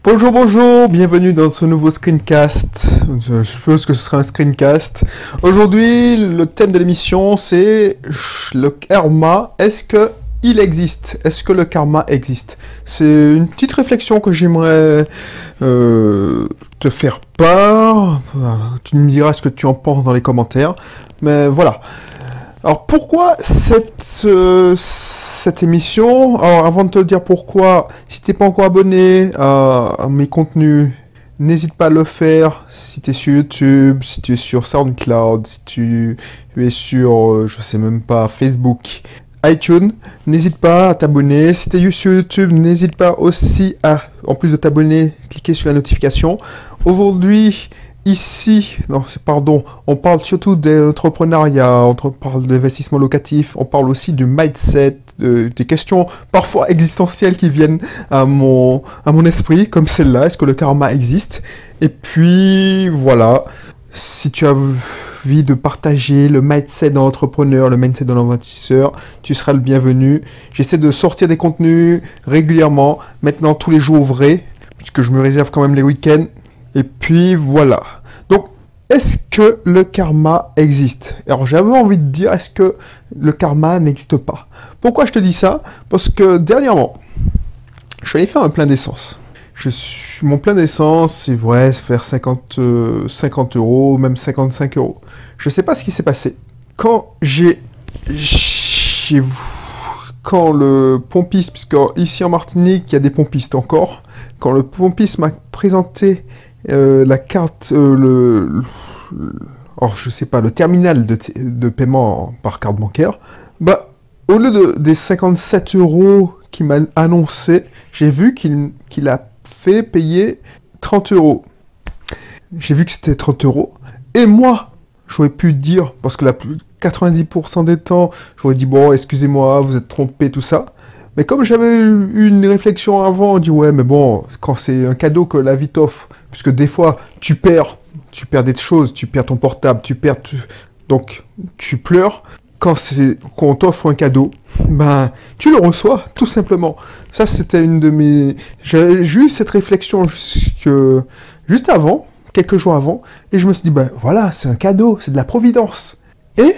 Bonjour, bonjour, bienvenue dans ce nouveau screencast. Je suppose que ce sera un screencast. Aujourd'hui, le thème de l'émission, c'est le karma. Est-ce que il existe? Est-ce que le karma existe? C'est une petite réflexion que j'aimerais te faire part. Tu me diras ce que tu en penses dans les commentaires. Mais voilà. Alors pourquoi cette émission? Alors avant de te dire pourquoi, si t'es pas encore abonné à mes contenus, n'hésite pas à le faire. Si tu es sur YouTube, si tu es sur SoundCloud, si tu es sur, je sais même pas, Facebook, iTunes, n'hésite pas à t'abonner. Si tu es sur YouTube, n'hésite pas aussi à, en plus de t'abonner, cliquer sur la notification. Aujourd'hui, ici, non, pardon, on parle surtout d'entrepreneuriat, on parle d'investissement locatif, on parle aussi du mindset, des questions parfois existentielles qui viennent à mon esprit, comme celle-là, est-ce que le karma existe? Et puis, voilà, si tu as envie de partager le mindset d'un entrepreneur, le mindset d'un investisseur, tu seras le bienvenu. J'essaie de sortir des contenus régulièrement, maintenant tous les jours ouvrés, puisque je me réserve quand même les week-ends. Et puis voilà. Donc, est-ce que le karma existe? Alors, j'avais envie de dire, est-ce que le karma n'existe pas? Pourquoi je te dis ça? Parce que dernièrement, je suis allé faire un plein d'essence. Mon plein d'essence, c'est vrai, c'est faire 50 euros, même 55 euros. Je sais pas ce qui s'est passé. Quand quand le pompiste, puisque ici en Martinique, il y a des pompistes encore, quand le pompiste m'a présenté la carte, je sais pas, le terminal de paiement par carte bancaire, bah, au lieu des 57 euros qu'il m'a annoncé, j'ai vu qu'il a fait payer 30 euros. J'ai vu que c'était 30 euros. Et moi, j'aurais pu dire, parce que 90% des temps, j'aurais dit, bon, excusez-moi, vous êtes trompé, tout ça. Mais comme j'avais eu une réflexion avant, on dit ouais, mais bon, quand c'est un cadeau que la vie t'offre, puisque des fois tu perds des choses, tu perds ton portable, donc tu pleures. Quand qu'on t'offre un cadeau, ben tu le reçois tout simplement. Ça c'était une de mes, j'ai eu cette réflexion juste avant, quelques jours avant, et je me suis dit ben voilà, c'est un cadeau, c'est de la providence. Et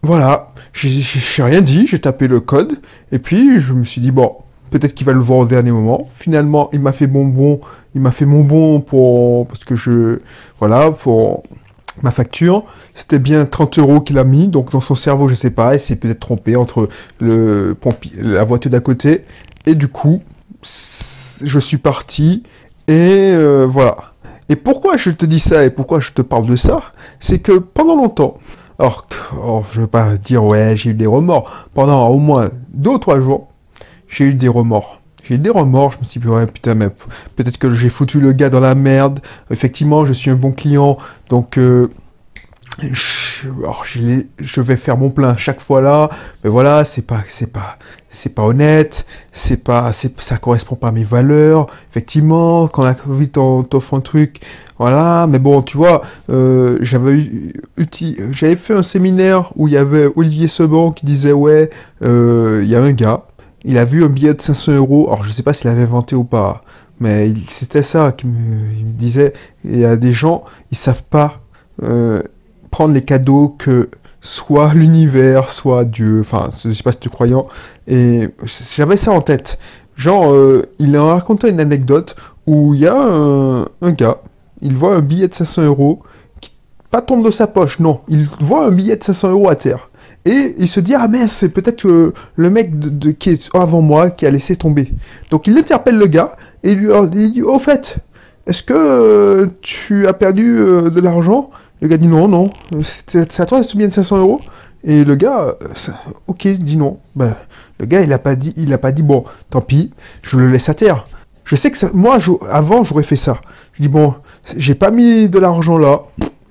voilà, j'ai rien dit, j'ai tapé le code, et puis je me suis dit, bon, peut-être qu'il va le voir au dernier moment. Finalement, il m'a fait bonbon pour ma facture. C'était bien 30 euros qu'il a mis, donc dans son cerveau, je sais pas, il s'est peut-être trompé entre la voiture d'à côté, et du coup, je suis parti, et voilà. Et pourquoi je te dis ça, et pourquoi je te parle de ça, c'est que pendant longtemps, alors, je veux pas dire, ouais, j'ai eu des remords. Pendant au moins 2 ou 3 jours, j'ai eu des remords. J'ai eu des remords, je me suis dit, ouais, putain, mais peut-être que j'ai foutu le gars dans la merde. Effectivement, je suis un bon client, donc je vais faire mon plein chaque fois là. Mais voilà, c'est pas honnête, ça correspond pas à mes valeurs. Effectivement, quand la vie t'offre un truc, voilà. Mais bon, tu vois, j'avais fait un séminaire où il y avait Olivier Seban qui disait ouais, il y a un gars, il a vu un billet de 500 euros. Alors je sais pas s'il avait inventé ou pas, mais c'était ça il me disait. Il y a des gens, ils savent pas prendre les cadeaux que soit l'univers, soit Dieu, enfin, je sais pas si tu es croyant, et j'avais ça en tête. Genre, il a raconté une anecdote où il y a un gars, il voit un billet de 500 euros qui pas tombe de sa poche, non, il voit un billet de 500 euros à terre. Et il se dit, ah mince, c'est peut-être le mec qui est avant moi qui a laissé tomber. Donc il interpelle le gars et il dit, au fait, est-ce que tu as perdu de l'argent? Le gars dit non, c'est à toi ce billet de 500 euros? Et le gars, ok, dit non. Ben, le gars, il a pas dit, bon, tant pis, je le laisse à terre. Je sais que moi, avant, j'aurais fait ça. Je dis, bon, j'ai pas mis de l'argent là,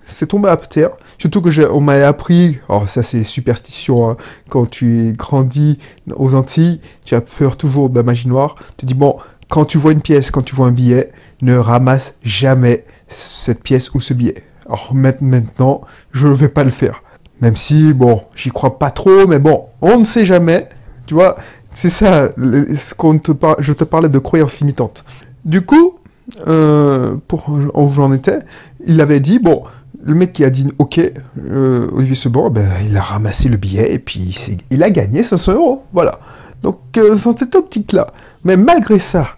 c'est tombé à terre. Surtout que on m'a appris, alors ça c'est superstition, hein, quand tu grandis aux Antilles, tu as peur toujours de la magie noire. Tu dis, bon, quand tu vois une pièce, quand tu vois un billet, ne ramasse jamais cette pièce ou ce billet. Alors maintenant, je ne vais pas le faire. Même si, bon, j'y crois pas trop, mais bon, on ne sait jamais. Tu vois, c'est ça, je te parlais de croyances limitantes. Du coup, où j'en étais, il avait dit, bon, le mec qui a dit ok, Olivier Seban, ben, il a ramassé le billet et puis il a gagné 500 euros. Voilà. Donc, dans cette optique-là. Mais malgré ça,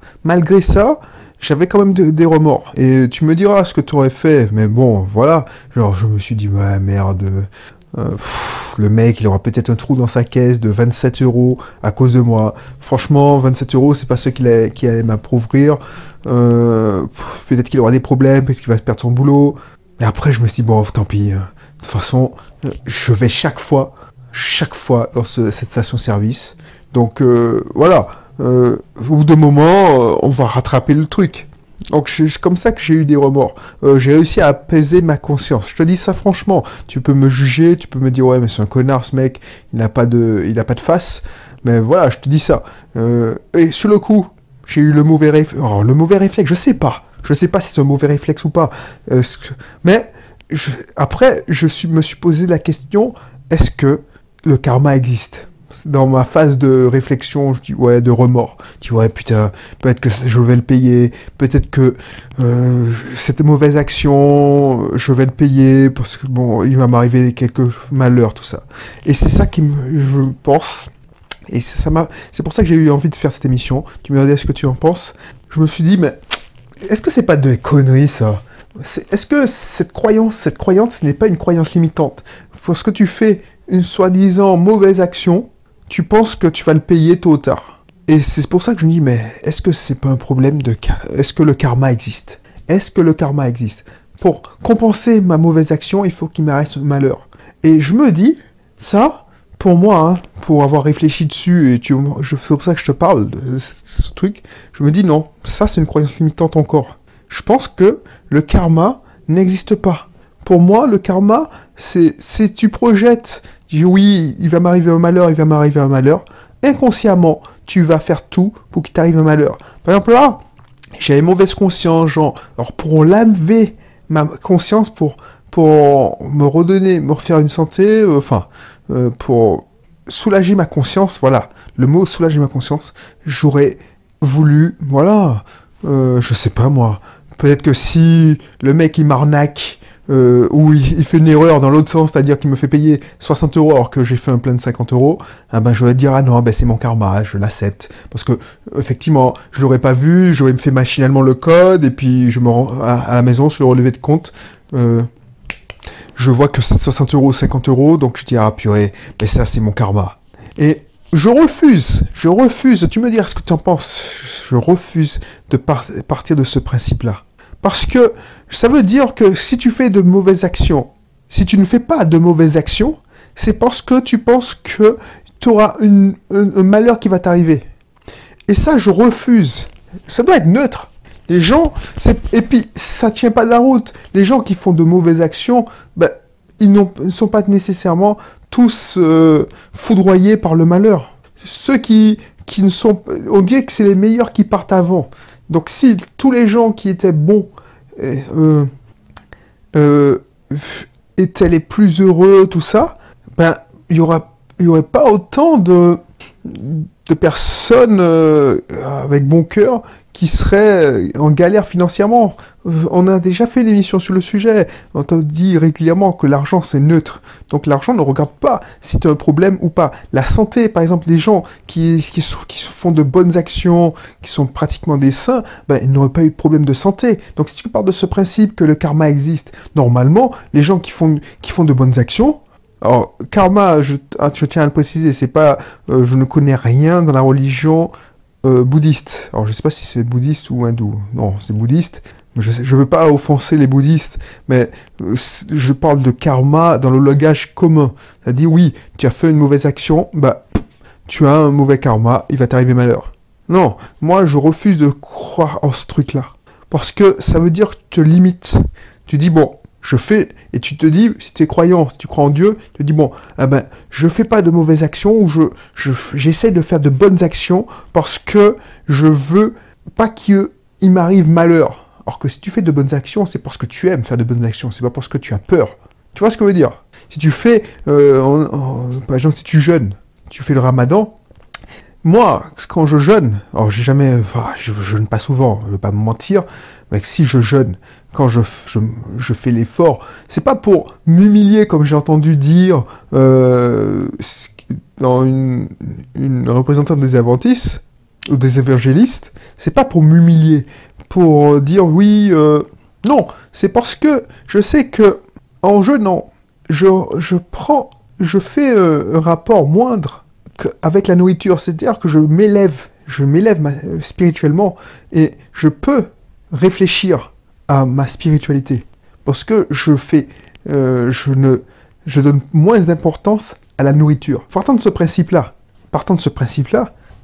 j'avais quand même des remords. Et tu me diras ce que tu aurais fait, mais bon, voilà. Genre, je me suis dit, ouais, merde. Le mec, il aura peut-être un trou dans sa caisse de 27 euros à cause de moi. Franchement, 27 euros, c'est pas ce qui allait m'appauvrir. Peut-être qu'il aura des problèmes, peut-être qu'il va perdre son boulot. Mais après, je me suis dit, bon, tant pis. De toute façon, je vais chaque fois dans cette station-service. Donc, voilà. Au bout d'un moment, on va rattraper le truc. Donc c'est comme ça que j'ai eu des remords. J'ai réussi à apaiser ma conscience. Je te dis ça franchement. Tu peux me juger, tu peux me dire ouais mais c'est un connard ce mec, il n'a pas de face. Mais voilà, je te dis ça. Et sur le coup, j'ai eu le mauvais réflexe. Oh, le mauvais réflexe, je sais pas. Je sais pas si c'est un mauvais réflexe ou pas. Mais après, me suis posé la question est-ce que le karma existe? Dans ma phase de réflexion, je dis ouais, de remords. Je dis ouais, putain, peut-être que je vais le payer, peut-être que cette mauvaise action, je vais le payer parce que bon, il va m'arriver quelques malheurs, tout ça. Et c'est ça je pense. Et c'est pour ça que j'ai eu envie de faire cette émission. Tu me dis ce que tu en penses. Je me suis dit mais est-ce que c'est pas de conneries ça? Est-ce que cette croyance, ce n'est pas une croyance limitante? Parce que tu fais une soi-disant mauvaise action, tu penses que tu vas le payer tôt ou tard. Et c'est pour ça que je me dis, mais est-ce que c'est pas un problème est-ce que le karma existe? Est-ce que le karma existe? Pour compenser ma mauvaise action, il faut qu'il me reste un malheur. Et je me dis, ça, pour moi, hein, pour avoir réfléchi dessus, et c'est pour ça que je te parle de ce truc, je me dis non, ça c'est une croyance limitante encore. Je pense que le karma n'existe pas. Pour moi, le karma, c'est tu projettes, tu dis oui, il va m'arriver un malheur, inconsciemment, tu vas faire tout pour qu'il t'arrive un malheur. Par exemple là, j'avais mauvaise conscience, genre, alors pour laver ma conscience, pour me redonner, me refaire une santé, pour soulager ma conscience, voilà, le mot soulager ma conscience, j'aurais voulu, voilà, je sais pas moi, peut-être que si le mec il m'arnaque, ou il fait une erreur dans l'autre sens, c'est-à-dire qu'il me fait payer 60 euros alors que j'ai fait un plein de 50 euros, ah ben je vais dire ah non, ben c'est mon karma, je l'accepte. Parce que effectivement, je l'aurais pas vu, j'aurais fait machinalement le code, et puis je me rends à la maison sur le relevé de compte, je vois que c'est 60 euros, 50 euros, donc je dis ah purée, mais ça c'est mon karma. Et je refuse, tu me dis ce que tu en penses, je refuse de partir de ce principe-là. Parce que ça veut dire que si tu fais de mauvaises actions, si tu ne fais pas de mauvaises actions, c'est parce que tu penses que tu auras un malheur qui va t'arriver. Et ça, je refuse. Ça doit être neutre. Les gens, et puis ça tient pas de la route. Les gens qui font de mauvaises actions, ben, ils ne sont pas nécessairement tous foudroyés par le malheur. Ceux qui ne sont... On dirait que c'est les meilleurs qui partent avant. Donc si tous les gens qui étaient bons étaient les plus heureux, tout ça, ben il y aurait pas autant de personnes avec bon cœur qui seraient en galère financièrement. On a déjà fait l'émission sur le sujet. On t'a dit régulièrement que l'argent c'est neutre. Donc l'argent ne regarde pas si tu as un problème ou pas. La santé, par exemple, les gens qui font de bonnes actions, qui sont pratiquement des saints, ben, ils n'auraient pas eu de problème de santé. Donc si tu pars de ce principe que le karma existe, normalement, les gens qui font de bonnes actions, alors karma, je tiens à le préciser, c'est pas, je ne connais rien dans la religion bouddhiste. Alors je sais pas si c'est bouddhiste ou hindou. Non, c'est bouddhiste. Je veux pas offenser les bouddhistes, mais je parle de karma dans le langage commun. Ça dit oui, tu as fait une mauvaise action, bah tu as un mauvais karma, il va t'arriver malheur. Non, moi je refuse de croire en ce truc-là. Parce que ça veut dire que tu te limites. Tu dis bon, je fais, et tu te dis, si tu es croyant, si tu crois en Dieu, tu te dis bon, ah ben, je fais pas de mauvaises actions, ou j'essaie de faire de bonnes actions parce que je veux pas qu'il m'arrive malheur. Alors que si tu fais de bonnes actions, c'est parce que tu aimes faire de bonnes actions, c'est pas parce que tu as peur. Tu vois ce que je veux dire? Si tu fais, par exemple, si tu jeûnes, tu fais le ramadan, Moi, quand je jeûne, alors j'ai jamais, enfin, je jeûne pas souvent, je vais pas me mentir, mais si je jeûne, quand je fais l'effort, c'est pas pour m'humilier comme j'ai entendu dire dans une représentante des Adventistes ou des évangélistes, c'est pas pour m'humilier, pour dire oui, non, c'est parce que je sais que en jeûnant, je fais un rapport moindre avec la nourriture, c'est-à-dire que je m'élève spirituellement et je peux réfléchir à ma spiritualité parce que je donne moins d'importance à la nourriture. Partant de ce principe-là,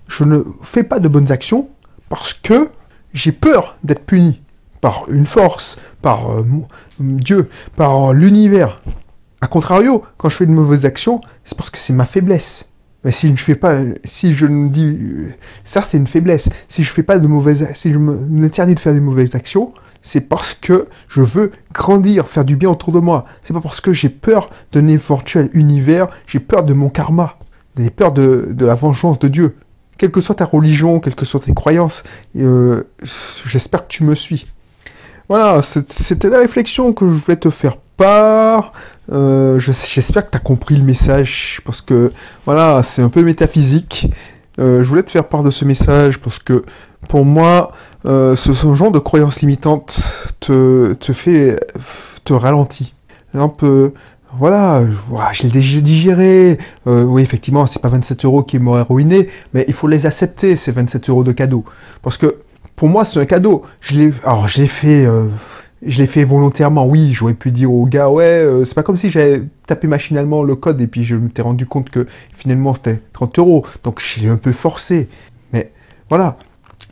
je ne fais pas de bonnes actions parce que j'ai peur d'être puni par une force, par Dieu, par l'univers. A contrario, quand je fais de mauvaises actions, c'est parce que c'est ma faiblesse. Mais si je fais pas, si je me dis, ça c'est une faiblesse. Si je fais pas de mauvaises, si je m'interdis de faire des mauvaises actions, c'est parce que je veux grandir, faire du bien autour de moi. C'est pas parce que j'ai peur d'un éventuel univers, j'ai peur de mon karma, j'ai peur de la vengeance de Dieu. Quelle que soit ta religion, quelles que soient tes croyances, j'espère que tu me suis. Voilà, c'était la réflexion que je voulais te faire part. J'espère que tu as compris le message parce que voilà, c'est un peu métaphysique. Je voulais te faire part de ce message parce que pour moi, ce genre de croyance limitante te ralentit. Un peu, voilà, je l'ai déjà digéré. Oui, effectivement, c'est pas 27 euros qui m'auraient ruiné, mais il faut les accepter, ces 27 euros de cadeau. Parce que pour moi, c'est un cadeau. Je l'ai fait volontairement, oui, j'aurais pu dire au gars, ouais, c'est pas comme si j'avais tapé machinalement le code et puis je m'étais rendu compte que finalement c'était 30 euros. Donc je l'ai un peu forcé. Mais voilà.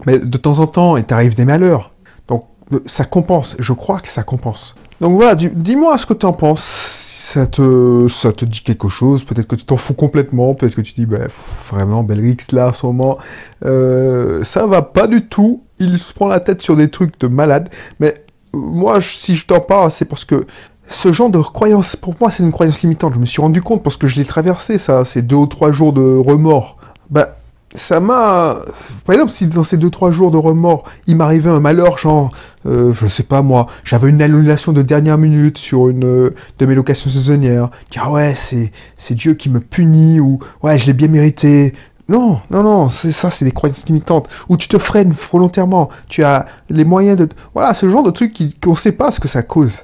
Mais de temps en temps, il t'arrive des malheurs. Donc ça compense, je crois que ça compense. Donc voilà, dis-moi ce que tu en penses. Ça te dit quelque chose, peut-être que tu t'en fous complètement, peut-être que tu dis, bah, vraiment, Belrix, là, en ce moment, ça va pas du tout, il se prend la tête sur des trucs de malade, mais moi, si je t'en parle, c'est parce que ce genre de croyance, pour moi, c'est une croyance limitante. Je me suis rendu compte parce que je l'ai traversé, ça, ces 2 ou 3 jours de remords. Bah, ça m'a... Par exemple, si dans ces 2 ou 3 jours de remords, il m'arrivait un malheur, genre, je sais pas moi, j'avais une annulation de dernière minute sur une de mes locations saisonnières, qui ah ouais, c'est Dieu qui me punit, ou ouais, je l'ai bien mérité. Non, non, non, c'est des croyances limitantes. Ou tu te freines volontairement, tu as les moyens de... Voilà, ce genre de truc qu'on sait pas ce que ça cause,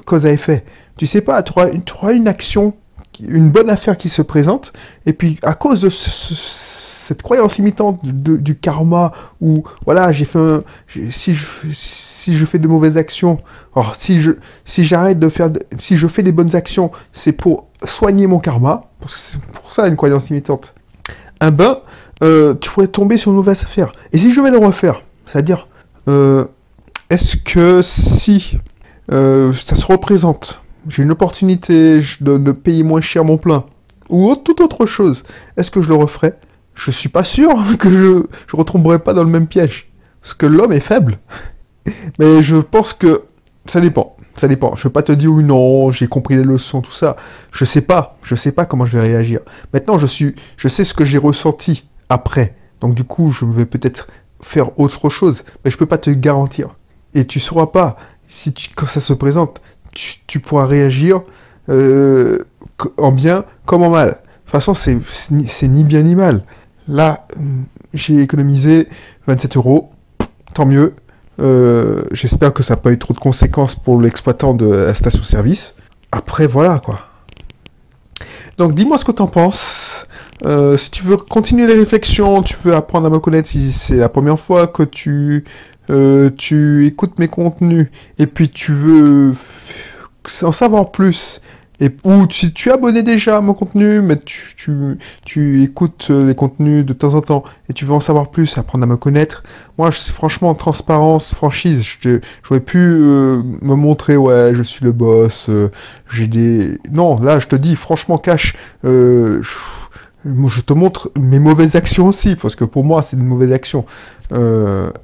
cause à effet. Tu sais pas, tu auras une action, une bonne affaire qui se présente, et puis à cause de cette croyance limitante du karma, où voilà, si je fais de mauvaises actions, alors si j'arrête de faire, si je fais des bonnes actions, c'est pour soigner mon karma, parce que c'est pour ça une croyance limitante. Tu pourrais tomber sur une mauvaise affaire. Et si je vais le refaire, c'est-à-dire, est-ce que si ça se représente, j'ai une opportunité de payer moins cher mon plein, ou toute autre chose, est-ce que je le referai? Je suis pas sûr que je retomberai pas dans le même piège. Parce que l'homme est faible. Mais je pense que ça dépend. Ça dépend. Je ne vais pas te dire oui, non, j'ai compris les leçons, tout ça. Je sais pas. Je sais pas comment je vais réagir. Maintenant, je sais ce que j'ai ressenti après. Donc du coup, je vais peut-être faire autre chose. Mais je peux pas te garantir. Et tu sauras pas. Quand ça se présente, tu pourras réagir en bien comme en mal. De toute façon, c'est ni bien ni mal. Là, j'ai économisé 27 euros. Tant mieux. J'espère que ça n'a pas eu trop de conséquences pour l'exploitant de la station-service. Après, voilà, quoi. Donc, dis-moi ce que t'en penses. Si tu veux continuer les réflexions, tu veux apprendre à me connaître, si c'est la première fois que tu écoutes mes contenus, et puis tu veux en savoir plus, ou tu es abonné déjà à mon contenu, mais tu écoutes les contenus de temps en temps et tu veux en savoir plus, apprendre à me connaître. Moi, franchement, transparence, franchise, j'aurais pu me montrer, ouais, je suis le boss, j'ai des... Non, là, je te dis, franchement, cash, je te montre mes mauvaises actions aussi, parce que pour moi, c'est une mauvaise action.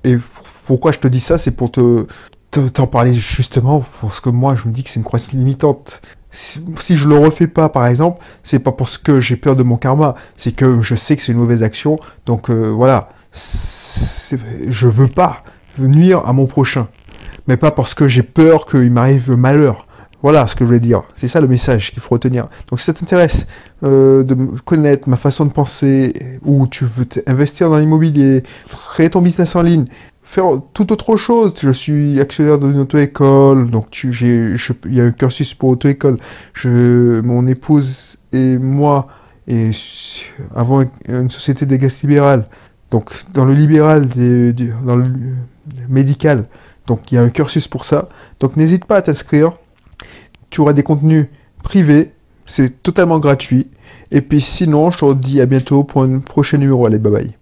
Et pourquoi je te dis ça, c'est pour t'en parler justement, parce que moi, je me dis que c'est une croyance limitante. Si je le refais pas, par exemple, c'est pas parce que j'ai peur de mon karma, c'est que je sais que c'est une mauvaise action, donc voilà, je veux pas nuire à mon prochain, mais pas parce que j'ai peur qu'il m'arrive malheur. Voilà ce que je voulais dire. C'est ça le message qu'il faut retenir. Donc si ça t'intéresse de connaître ma façon de penser, ou tu veux investir dans l'immobilier, créer ton business en ligne, faire toute autre chose. Je suis actionnaire d'une auto-école, donc il y a un cursus pour auto-école. Mon épouse et moi et avons une société des gaz libérales. Donc dans le libéral, dans le médical, donc il y a un cursus pour ça. Donc n'hésite pas à t'inscrire. Tu auras des contenus privés, c'est totalement gratuit. Et puis sinon, je te dis à bientôt pour un prochain numéro. Allez, bye bye.